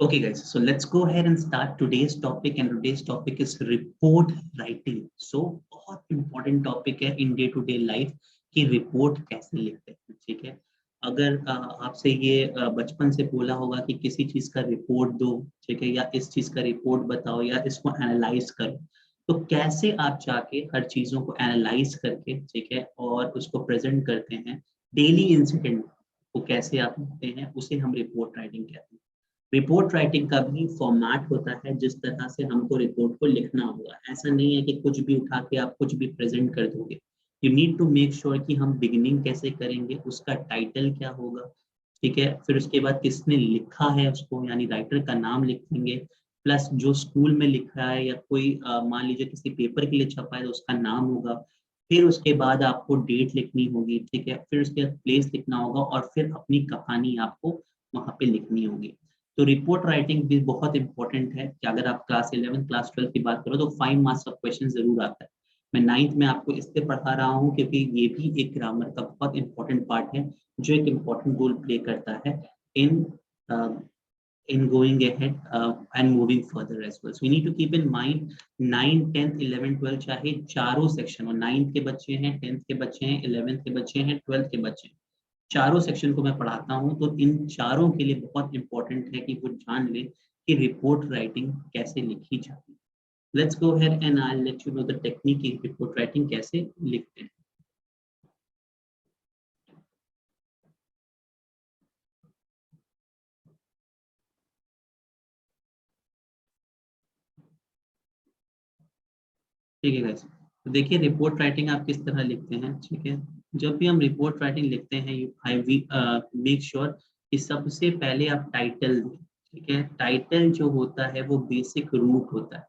Okay, guys, so let's go ahead and start today's topic, and today's topic is report writing. So बहुत important topic है in day to day life कि report कैसे लिखते हैं, ठीक है। अगर आपसे ये बचपन से बोला होगा कि किसी चीज का रिपोर्ट दो, ठीक है, या इस चीज का रिपोर्ट बताओ या इसको एनालाइज करो, तो कैसे आप जाके हर चीजों को एनालाइज करके, ठीक है, और उसको प्रेजेंट करते हैं डेली इंसिडेंट को कैसे आप लिखते हैं, उसे हम रिपोर्ट राइटिंग कहते हैं। रिपोर्ट राइटिंग का भी फॉर्मेट होता है जिस तरह से हमको रिपोर्ट को लिखना होगा। ऐसा नहीं है कि कुछ भी उठा के आप कुछ भी प्रेजेंट कर दोगे। You need to make sure कि हम बिगिनिंग कैसे करेंगे, उसका टाइटल क्या होगा, ठीक है, फिर उसके बाद किसने लिखा है उसको, यानी राइटर का नाम लिखेंगे, प्लस जो स्कूल में लिखा है या कोई मान लीजिए किसी पेपर के लिए छपा है तो उसका नाम होगा। फिर उसके बाद आपको डेट लिखनी होगी, ठीक है, फिर उसके बाद प्लेस लिखना होगा और फिर अपनी कहानी आपको वहां पे लिखनी होगी। तो रिपोर्ट राइटिंग भी बहुत इंपॉर्टेंट है कि अगर आप क्लास 11 क्लास 12 की बात करो तो 5 मार्क्स का क्वेश्चन जरूर आता है। मैं 9th में आपको इसलिए पढ़ा रहा हूँ क्योंकि ये भी एक ग्रामर का बहुत इंपॉर्टेंट पार्ट है जो एक इम्पॉर्टेंट रोल प्ले करता है इन in going ahead and moving further as well. So we need to keep in mind 9, 10th, 11, 12 चाहे चारों सेक्शन हो, 9th के बच्चे हैं, 10th के बच्चे हैं, 11th के बच्चे हैं, 12th के बच्चे हैं, चारों सेक्शन को मैं पढ़ाता हूं, तो इन चारों के लिए बहुत इंपॉर्टेंट है कि वो जान ले कि रिपोर्ट राइटिंग कैसे लिखी जाती है। Let's go ahead and I let you know the technique in report writing कैसे लिखते हैं। ठीक है गाइस, तो देखिए रिपोर्ट राइटिंग आप किस तरह लिखते हैं, ठीक है। जब भी हम रिपोर्ट राइटिंग लिखते हैं आई वी मेक श्योर कि सबसे पहले आप टाइटल दें, ठीक है। टाइटल जो होता है वो बेसिक रूट होता है।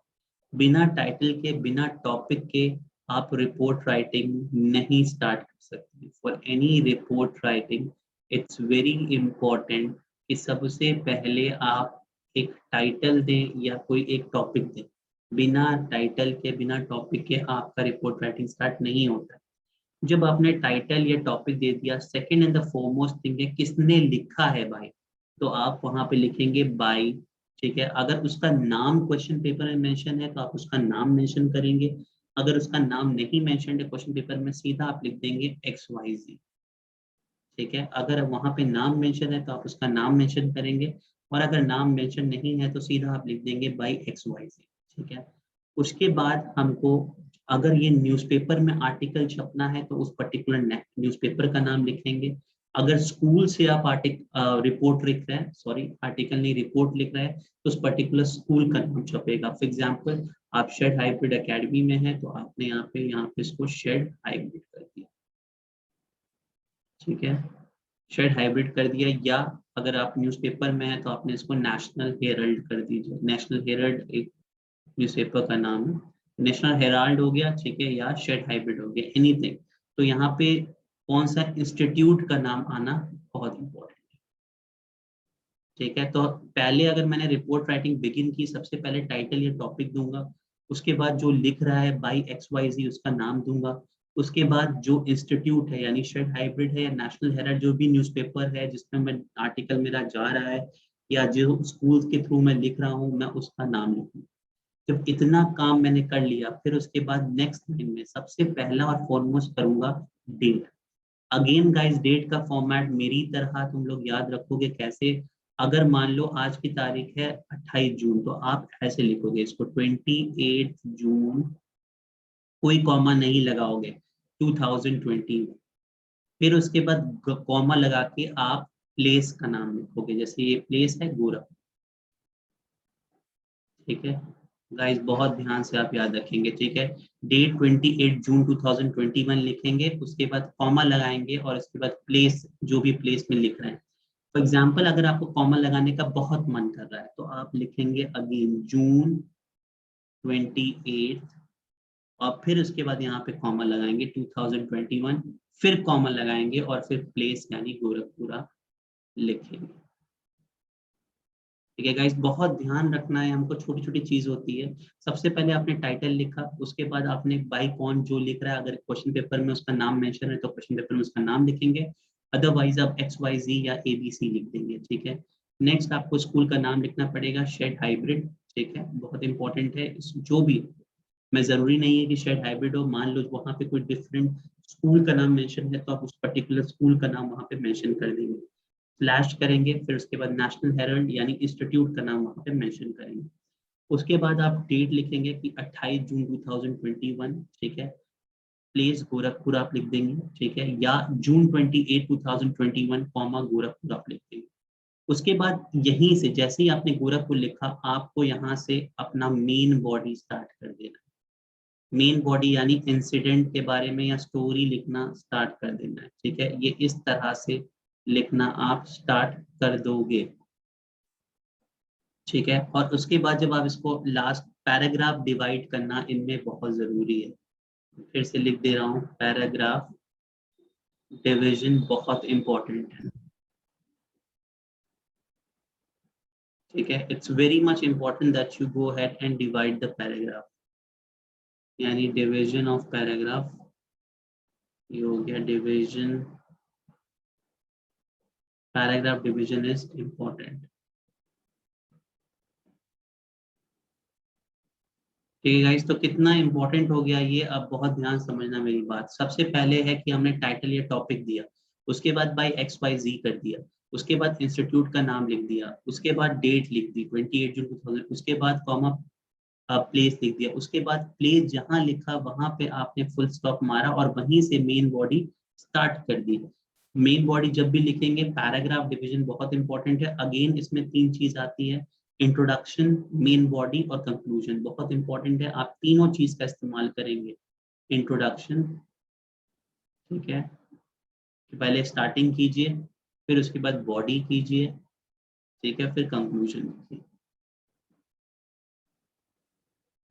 बिना टाइटल के, बिना टॉपिक के आप रिपोर्ट राइटिंग नहीं स्टार्ट कर सकते। For any report writing it's very important कि सबसे पहले आप एक टाइटल दें या कोई एक टॉपिक दें। बिना टाइटल के, बिना टॉपिक के आपका रिपोर्ट राइटिंग स्टार्ट नहीं होता है। जब आपने टाइटल या टॉपिक दे दिया, second and the foremost thing है किसने लिखा है भाई, तो आप वहां पे लिखेंगे बाई, ठीक है। अगर उसका नाम क्वेश्चन पेपर में मेंशन है तो आप उसका नाम मेंशन करेंगे। अगर उसका नाम नहीं मेंशन है क्वेश्चन पेपर में, सीधा आप लिख देंगे XYZ, ठीक है। अगर वहां पे नाम मेंशन है तो आप उसका नाम मेंशन करेंगे, और अगर नाम मेंशन नहीं है तो सीधा आप लिख देंगे बाई XYZ, ठीक है। उसके बाद हमको, अगर ये न्यूज़पेपर में आर्टिकल छपना है तो उस पर्टिकुलर न्यूज़पेपर का नाम लिखेंगे। अगर स्कूल से आप रिपोर्ट लिख रहे हैं, सॉरी आर्टिकल नहीं, रिपोर्ट लिख रहे हैं, तो उस पर्टिकुलर स्कूल का नाम छपेगा। फॉर एग्जाम्पल आप शेड हाइब्रिड एकेडमी में हैं तो आपने यहाँ पे इसको शेड हाइब्रिड कर दिया, ठीक है, शेड हाइब्रिड कर दिया। या अगर आप न्यूज़पेपर में हैं तो आपने इसको नेशनल हेरल्ड कर दीजिए। नेशनल हेरल्ड एक न्यूज़पेपर का नाम है, नेशनल हेराल्ड हो गया, ठीक है, या शेड हाइब्रिड हो गया, एनीथिंग। तो यहाँ पे कौन सा इंस्टीट्यूट का नाम आना बहुत इंपॉर्टेंट है, ठीक है। तो पहले अगर मैंने रिपोर्ट राइटिंग बिगिन की, सबसे पहले टाइटल या टॉपिक दूंगा, उसके बाद जो लिख रहा है बाई XYZ उसका नाम दूंगा, उसके बाद जो इंस्टीट्यूट है यानी शेड हाइब्रिड है या नेशनल हेराल्ड, जो भी न्यूज़पेपर है जिसमें मैं आर्टिकल मेरा जा रहा है या जो स्कूल के थ्रू मैं लिख रहा हूँ, मैं उसका नाम लिखूंगा। जब इतना काम मैंने कर लिया, फिर उसके बाद नेक्स्ट लाइन में सबसे पहला और फॉरमोस्ट करूंगा डेट। अगेन गाइस, डेट का फॉर्मेट मेरी तरह तुम लोग याद रखोगे कैसे। अगर मान लो आज की तारीख है 28 जून, तो आप ऐसे लिखोगे इसको 28 जून, कोई कॉमा नहीं लगाओगे, 2020। फिर उसके बाद कॉमा लगा के आप प्लेस का नाम लिखोगे, जैसे ये प्लेस है गोरखपुर, ठीक है। गाइस बहुत ध्यान से आप याद रखेंगे, ठीक है। डेट 28 जून 2021 लिखेंगे, उसके बाद कॉमा लगाएंगे और उसके बाद प्लेस, जो भी प्लेस में लिख रहे हैं। फॉर एग्जाम्पल अगर आपको कॉमा लगाने का बहुत मन कर रहा है तो आप लिखेंगे अगेन जून 28, और फिर उसके बाद यहाँ पे कॉमा लगाएंगे 2021, फिर कॉमा लगाएंगे और फिर प्लेस यानी गोरखपुरा लिखेंगे, ठीक है गाइस। बहुत ध्यान रखना है हमको, छोटी छोटी चीज होती है। सबसे पहले आपने टाइटल लिखा, उसके बाद आपने बाई कौन जो लिख रहा है, अगर क्वेश्चन पेपर में उसका नाम मेंशन है तो क्वेश्चन पेपर में उसका नाम लिखेंगे, अदरवाइज आप XYZ या ABC लिख देंगे, ठीक है। नेक्स्ट आपको स्कूल का नाम लिखना पड़ेगा, शेड हाइब्रिड, ठीक है, बहुत इंपॉर्टेंट है। जो भी, मैं जरूरी नहीं है कि शेड हाइब्रिड हो, मान लो वहाँ पे कोई डिफरेंट स्कूल का नाम मेंशन है तो आप उस पर्टिकुलर स्कूल का नाम वहाँ पे मेंशन कर देंगे, फ्लैश करेंगे, फिर उसके बाद नेशनल हेराल्ड यानी इंस्टीट्यूट का नाम वहाँ पे मेंशन करेंगे। उसके बाद आप डेट लिखेंगे कि 28 जून 2021, ठीक है, प्लेस गोरखपुर आप लिख देंगे, ठीक है, या जून 28 2021 कॉमा गोरखपुर आप लिख देंगे। उसके बाद यहीं से जैसे ही आपने गोरखपुर लिखा, आपको यहाँ से अपना मेन बॉडी स्टार्ट कर देना। मेन बॉडी यानी इंसिडेंट के बारे में या स्टोरी लिखना स्टार्ट कर देना है, ठीक है, ये इस तरह से लिखना आप स्टार्ट कर दोगे, ठीक है। और उसके बाद जब आप इसको लास्ट पैराग्राफ डिवाइड करना इनमें बहुत जरूरी है, फिर से लिख दे रहा हूँ, पैराग्राफ डिवीजन बहुत इंपॉर्टेंट है, ठीक है। It's very much important that you go ahead and divide the paragraph, यानी डिवीजन ऑफ पैराग्राफ, ये हो गया division, paragraph division is important, ठीक है गाइस। तो कितना इंपॉर्टेंट हो गया ये, अब बहुत ध्यान समझना मेरी बात। सबसे पहले है कि हमने टाइटल या टॉपिक दिया, उसके बाद बाय एक्स वाई जी कर दिया, उसके बाद इंस्टीट्यूट का नाम लिख दिया, उसके बाद डेट लिख दी 28 जून 2000, उसके बाद कॉमा प्लेस लिख दिया, उसके बाद प्लेस जहां लिखा वहां पे आपने फुल स्टॉप मारा और वहीं से मेन बॉडी स्टार्ट कर दी। मेन बॉडी जब भी लिखेंगे, पैराग्राफ डिवीजन बहुत इंपॉर्टेंट है। अगेन इसमें तीन चीज आती है, इंट्रोडक्शन, मेन बॉडी और कंक्लूजन, बहुत इंपॉर्टेंट है। आप तीनों चीज का इस्तेमाल करेंगे। इंट्रोडक्शन, ठीक है, कि पहले स्टार्टिंग कीजिए, फिर उसके बाद बॉडी कीजिए, ठीक है, फिर कंक्लूजन कीजिए,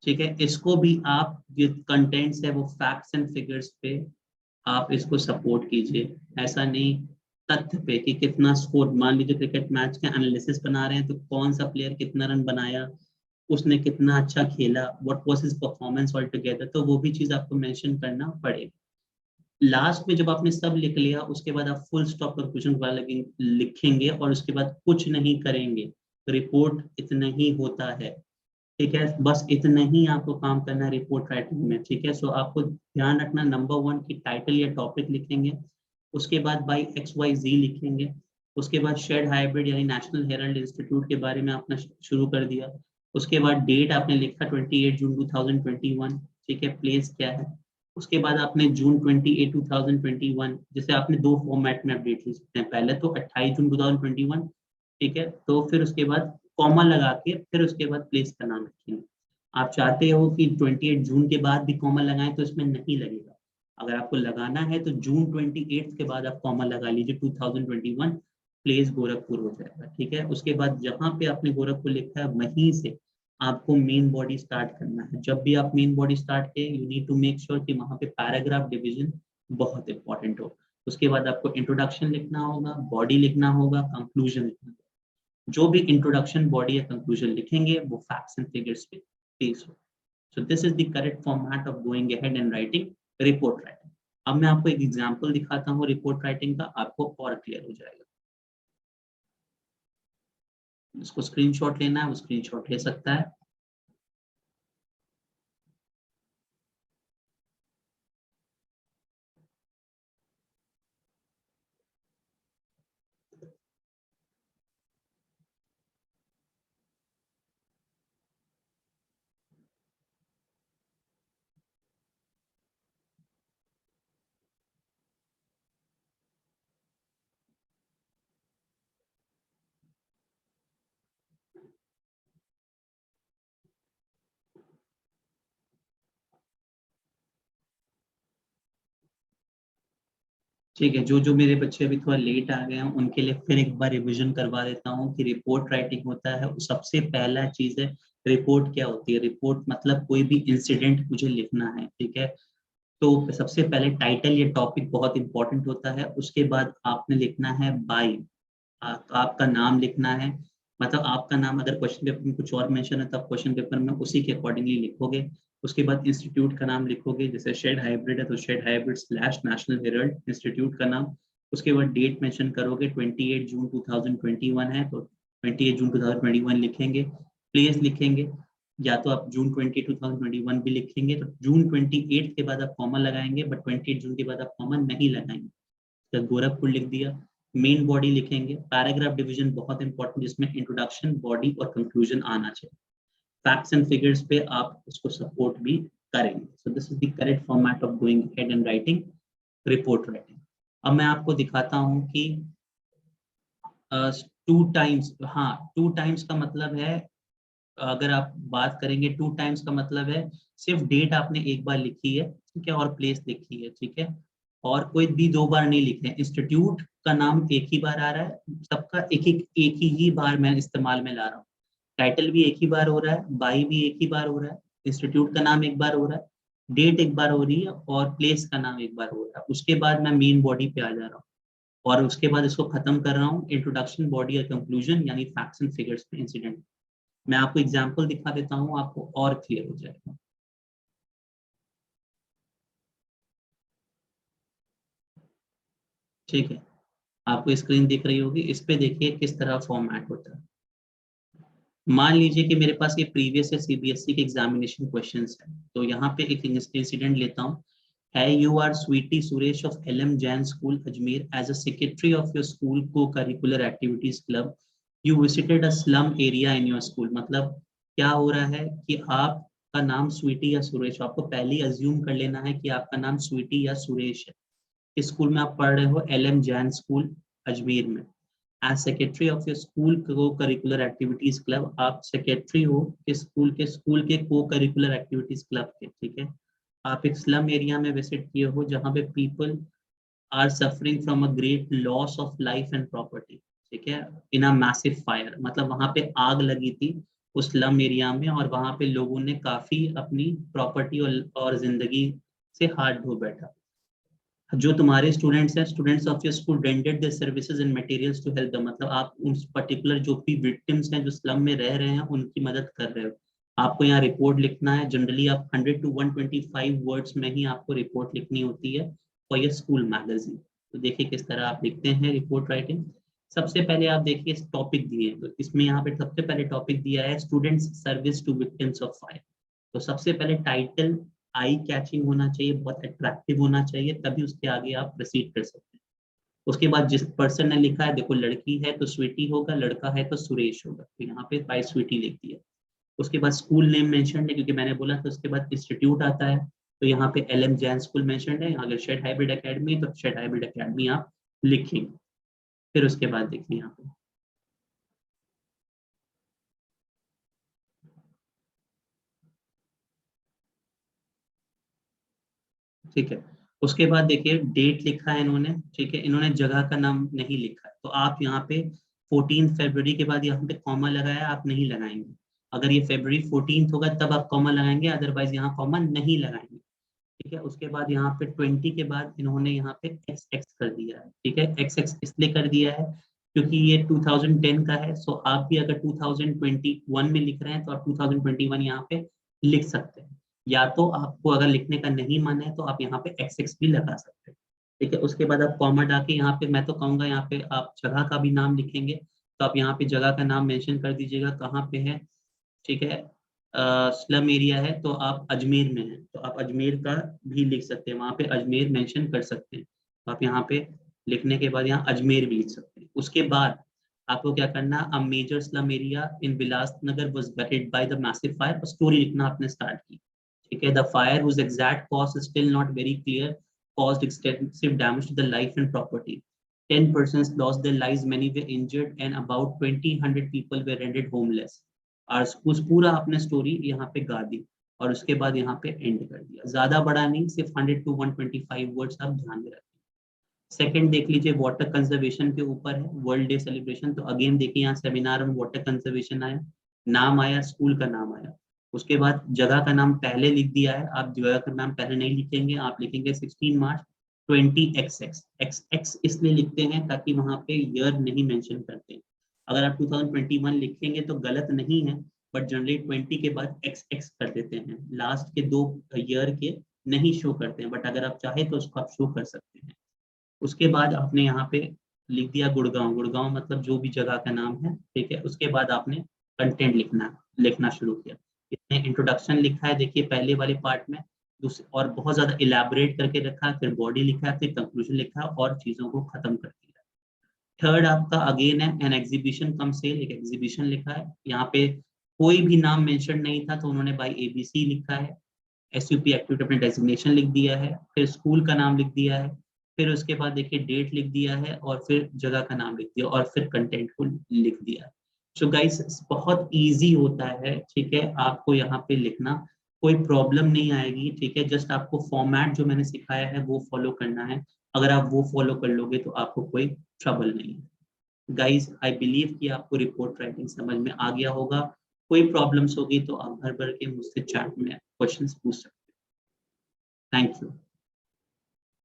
ठीक है। इसको भी आप जो कंटेंट्स है वो फैक्ट्स एंड फिगर्स पे आप इसको सपोर्ट कीजिए, ऐसा नहीं तथ्य पे कि कितना स्कोर, मान लीजिए क्रिकेट मैच का एनालिसिस बना रहे हैं तो कौन सा प्लेयर कितना रन बनाया, उसने कितना अच्छा खेला, what was his performance all together, तो वो भी चीज आपको मेंशन करना पड़ेगा। लास्ट में जब आपने सब लिख लिया, उसके बाद आप फुल स्टॉप कंक्लूजन वाला लिखेंगे और उसके बाद कुछ नहीं करेंगे। रिपोर्ट इतना ही होता है, ठीक है, बस इतना ही आपको काम करना है रिपोर्ट राइटिंग में, ठीक है। सो आपको ध्यान रखना, नंबर वन की टाइटल या टॉपिक लिखेंगे, उसके बाद बाई एक्स वाई जी लिखेंगे, उसके बाद शेड हाइब्रिड यानी नेशनल हेराल्ड इंस्टीट्यूट के बारे में आपने शुरू कर दिया, उसके बाद डेट आपने लिखा 28 जून 2021, ठीक है, प्लेस क्या है, उसके बाद आपने जून 28 2021, जैसे आपने दो फॉर्मेट में अपडेट लिख सकते हैं, पहले तो 28 जून 2021, ठीक है, तो फिर उसके बाद कॉमा लगा के फिर उसके बाद प्लेस का नाम रखेंगे। आप चाहते हो कि 28 जून के बाद भी कॉमा लगाएं तो इसमें नहीं लगेगा। अगर आपको लगाना है तो जून 28 के बाद आप कॉमा लगा लीजिए, 2021 प्लेस गोरखपुर हो जाएगा, ठीक है। उसके बाद जहां पे आपने गोरखपुर लिखा है वहीं से आपको मेन बॉडी स्टार्ट करना है। जब भी आप मेन बॉडी स्टार्ट करें, you need to make sure कि वहां पे पैराग्राफ डिवीजन बहुत इंपॉर्टेंट हो। उसके बाद आपको इंट्रोडक्शन लिखना होगा, बॉडी लिखना होगा, कंक्लूजन लिखना होगा। जो भी इंट्रोडक्शन, बॉडी या कंक्लूजन लिखेंगे वो फैक्ट्स एंड फिगर्स पे बेस हो। So this is the correct format of going ahead and writing report writing. अब मैं आपको एक एग्जांपल दिखाता हूँ रिपोर्ट राइटिंग का, आपको और क्लियर हो जाएगा। इसको स्क्रीनशॉट लेना है वो स्क्रीनशॉट ले सकता है। ठीक है, जो जो मेरे बच्चे अभी थोड़ा लेट आ गए हैं उनके लिए फिर एक बार रिवीजन करवा देता हूँ कि रिपोर्ट राइटिंग होता है, सबसे पहला चीज है रिपोर्ट क्या होती है। रिपोर्ट मतलब कोई भी इंसिडेंट मुझे लिखना है, ठीक है, तो सबसे पहले टाइटल या टॉपिक बहुत इंपॉर्टेंट होता है। उसके बाद आपने लिखना है बाय, आपका नाम लिखना है, मतलब आपका नाम अगर क्वेश्चन पेपर में कुछ और मेंशन है तो आप क्वेश्चन पेपर में उसी के अकॉर्डिंगली लिखोगे। उसके बाद इंस्टीट्यूट का नाम लिखोगे, जैसे शेड हाइब्रिड है तो शेड हाइब्रिड स्लैश नेशनल हेराल्ड इंस्टीट्यूट का नाम। उसके बाद डेट मेंशन करोगे, 28 जून 2021 है तो 28 जून 2021 लिखेंगे, प्लेस लिखेंगे, या तो आप जून 20 2021 भी लिखेंगे, तो जून 28 के बाद आप कॉमा लगाएंगे, बट 28 जून के बाद आप कॉमा नहीं लगाएंगे। तो गोरखपुर लिख दिया। मेन बॉडी लिखेंगे, पैराग्राफ डिवीजन बहुत इंपॉर्टेंट, जिसमें इंट्रोडक्शन, बॉडी और कंक्लूजन आना चाहिए। फैक्ट्स एंड फिगर्स पे आप उसको सपोर्ट भी करेंगे। So this is the correct format of going head and writing report writing. अब मैं आपको दिखाता हूँ कि 2 टाइम्स, हाँ 2 टाइम्स का मतलब है, अगर आप बात करेंगे 2 टाइम्स का मतलब है सिर्फ डेट आपने एक बार लिखी है, ठीक है, और प्लेस लिखी है, ठीक है, और कोई भी 2 बार नहीं लिखे हैं। इंस्टीट्यूट का नाम एक ही बार आ रहा है, सबका एक ही बार मैं इस्तेमाल में ला रहा हूँ। टाइटल भी एक ही बार हो रहा है, बाई भी एक ही बार हो रहा है, इंस्टीट्यूट का नाम एक बार हो रहा है, डेट एक बार हो रही है, और प्लेस का नाम एक बार हो रहा है। उसके बाद मैं मेन बॉडी पे आ जा रहा हूँ, और उसके बाद इसको खत्म कर रहा हूँ इंट्रोडक्शन, बॉडी और कंक्लूजन, यानी फैक्ट्स एंड फिगर्स पे इंसिडेंट। मैं आपको एग्जांपल दिखा देता हूँ, आपको और क्लियर हो जाएगा। ठीक है, आपको स्क्रीन दिख रही होगी, इस पे देखिए किस तरह फॉर्मेट होता है। मान लीजिए कि मेरे पास ये प्रीवियस है सीबीएसई के एग्जामिनेशन क्वेश्चंस है, तो यहाँ पे एक इंसिडेंट लेता हूँ। है you are Sweety Suresh of LM Jain school Ajmer as a secretary of your school को curricular activities club, you visited a slum area in your school. मतलब क्या हो रहा है कि आपका नाम स्वीटी या सुरेश, आपको पहले ही अज्यूम कर लेना है कि आपका नाम स्वीटी या सुरेश है। इस स्कूल में आप पढ़ रहे हो, एलएम जैन स्कूल अजमेर में। As secretary of your school को करिकुलर एक्टिविटीज क्लब, आप सेक्रेटरी हो किस स्कूल के को करिकुलर एक्टिविटीज क्लब के, ठीक है। आप एक स्लम एरिया में विजिट किए हो जहाँ पे people are suffering from a great loss of life and property, ठीक है, इन अ मैसिव फायर। मतलब वहां पे आग लगी थी उस स्लम एरिया में, और वहां पे लोगों ने काफी अपनी प्रॉपर्टी और जिंदगी से हाथ धो बैठा। जो तुम्हारे स्टूडेंट्स हैं, students of your school rendered their services and materials to help them. मतलब आप उन पर्टिकुलर जो भी विक्टिम्स हैं जो स्लम में रह रहे हैं उनकी मदद कर रहे हो। आपको यहाँ रिपोर्ट लिखना है, जनरली आप 100 to 125 वर्ड्स में ही आपको रिपोर्ट लिखनी होती है फॉर योर स्कूल मैगजीन। तो देखिए किस तरह आप लिखते हैं रिपोर्ट राइटिंग। सबसे पहले आप देखिए टॉपिक दिए, तो इसमें यहाँ पे सबसे पहले टॉपिक दिया है students service to victims of fire. तो सबसे पहले टाइटल आई कैचिंग होना चाहिए, बहुत अट्रैक्टिव होना चाहिए, तभी उसके आगे आप प्रोसीड कर सकते हैं। उसके बाद जिस पर्सन ने लिखा है, देखो लड़की है तो स्वीटी होगा, लड़का है तो सुरेश होगा, तो यहाँ पे बाय स्वीटी लिख दिया। उसके बाद स्कूल नेम मेंशन है, क्योंकि मैंने बोला था। उसके बाद इंस्टीट्यूट आता है, तो यहाँ पे एलएम जैन स्कूल मेंशन है। अगर शेड हाइब्रिड एकेडमी तो शेड हाइब्रिड एकेडमी आप लिखेंगे। फिर उसके बाद देखिए यहाँ पे, ठीक है। उसके बाद देखिए डेट लिखा है इन्होंने, ठीक है, इन्होंने जगह का नाम नहीं लिखा है, तो आप यहाँ पे 14 फरवरी के बाद यहाँ पे कॉमा लगाया, आप नहीं लगाएंगे। अगर ये फरवरी 14 होगा तब आप कॉमा लगाएंगे, अदरवाइज यहाँ कॉमा नहीं लगाएंगे, ठीक है। उसके बाद यहाँ पे 20 के बाद इन्होंने यहाँ पे एक्स एक्स कर दिया है, ठीक है। एक्स एक्स इसलिए कर दिया है क्योंकि ये 2010 का है। सो आप भी अगर 2021 में लिख रहे हैं तो आप 2021 यहाँ पे लिख सकते हैं, या तो आपको अगर लिखने का नहीं मन है तो आप यहाँ पे एक्स एक्स भी लगा सकते हैं, ठीक है। उसके बाद आप कॉमा डाके यहाँ पे, मैं तो कहूँगा यहाँ पे आप जगह का भी नाम लिखेंगे, तो आप यहाँ पे जगह का नाम मेंशन कर दीजिएगा कहाँ पे है, ठीक है। स्लम एरिया है तो आप अजमेर में हैं, तो आप अजमेर का भी लिख सकते हैं, वहाँ पे अजमेर मेंशन कर सकते हैं। तो आप यहाँ पे लिखने के बाद यहाँ अजमेर भी लिख सकते हैं। उसके बाद आपको क्या करना, a major slum area in Bilasnagar was hit by the massive fire, और स्टोरी लिखना आपने स्टार्ट की, ठीक है। The fire whose exact cause is still not very clear, caused extensive damage to the life and property. 10 persons lost their lives, many were injured, and about 2,000 people were rendered homeless. और उस पूरा आपने story यहाँ पे गा दी, और उसके बाद यहाँ पे एंड कर दिया। ज्यादा बड़ा नहीं, सिर्फ 100 to 125 वर्ड्स आप ध्यान में रखें। सेकंड देख लीजिए, वाटर कंजर्वेशन के ऊपर है, वर्ल्ड डे सेलिब्रेशन। तो अगेन देखिए यहाँ सेमिनार में वाटर कंजर्वेशन आया, नाम आया, स्कूल का नाम आया। उसके बाद जगह का नाम पहले लिख दिया है, आप जगह का नाम पहले नहीं लिखेंगे, आप लिखेंगे 16 मार्च 20XX। एक्स एक्स इसलिए लिखते हैं ताकि वहां पे ईयर नहीं मेंशन करते। अगर आप 2021 लिखेंगे तो गलत नहीं है, बट जनरली 20 के बाद एक्स एक्स कर देते हैं, लास्ट के 2 ईयर के नहीं शो करते हैं, बट अगर आप चाहे तो उसको आप शो कर सकते हैं। उसके बाद आपने यहाँ पे लिख दिया गुड़गांव, गुड़गांव मतलब जो भी जगह का नाम है, ठीक है। उसके बाद आपने कंटेंट लिखना शुरू किया। इसमें इंट्रोडक्शन लिखा है, देखिए पहले वाले पार्ट में, दूसरे और बहुत ज्यादा इलेबोरेट करके रखा है, फिर बॉडी लिखा है, फिर कंक्लूजन लिखा है और चीजों को खत्म कर दिया। थर्ड आपका अगेन है एन एग्जीबिशन कम सेल, एक एग्जीबिशन लिखा है। यहाँ पे कोई भी नाम मेंशन नहीं था तो उन्होंने बाई एबीसी लिखा है। एसयूपी एक्टिविटी अपने डेजिग्नेशन लिख दिया है, फिर स्कूल का नाम लिख दिया है, फिर उसके बाद देखिए डेट लिख दिया है और फिर जगह का नाम लिख दिया और फिर कंटेंट को लिख दिया। सो गाइस बहुत इजी होता है, ठीक है, आपको यहाँ पे लिखना कोई प्रॉब्लम नहीं आएगी, ठीक है। जस्ट आपको फॉर्मेट जो मैंने सिखाया है वो फॉलो करना है। अगर आप वो फॉलो कर लोगे तो आपको कोई ट्रबल नहीं है। गाइस आई बिलीव कि आपको रिपोर्ट राइटिंग समझ में आ गया होगा। कोई प्रॉब्लम्स होगी तो आप भर भर के मुझसे चैट में क्वेश्चंस पूछ सकते हैं। Thank you.